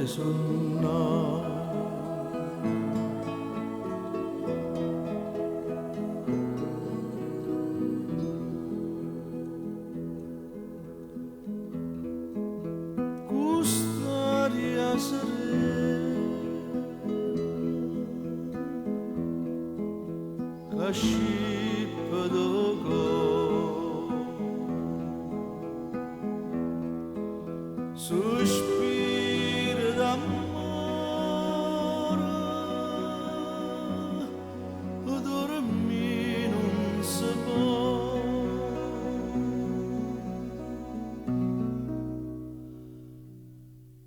sonna. Custodia serena, cascippa d'oco, sospiro d'amore, dormire non si può.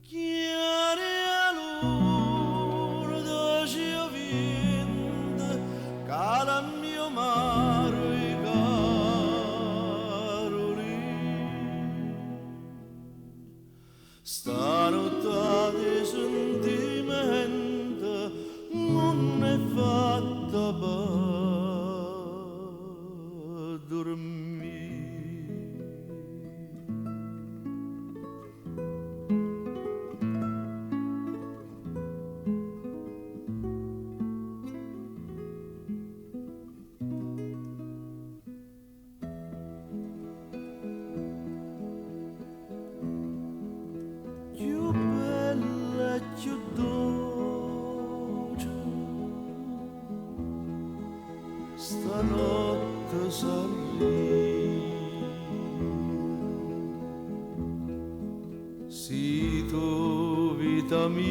Chiare a luna dolce vento, cala mio mare i caroli. Stanotte di sentimento non è fatta per dormire. Più bella e più dolce, stanotte sorride. Sì, tu vita mia,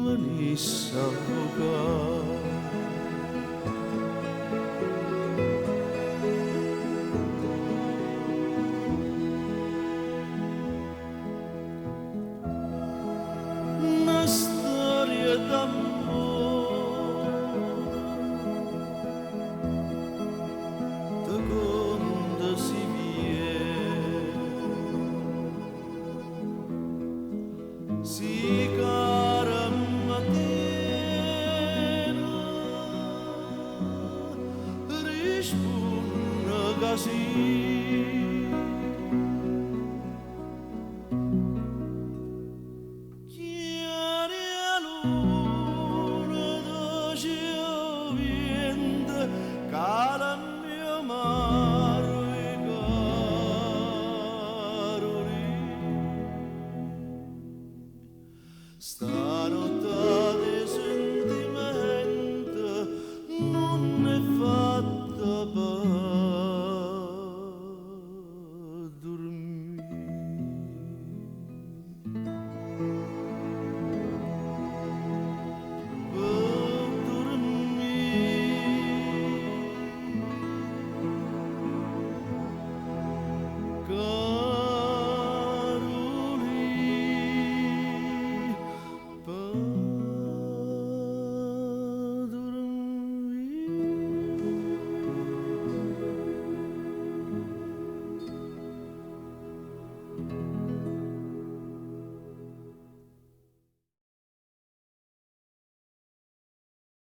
venisse a giocare. Una storia d'amore, da quando si viene, si cara mattina, risponde così. Cala mio mare i caroli.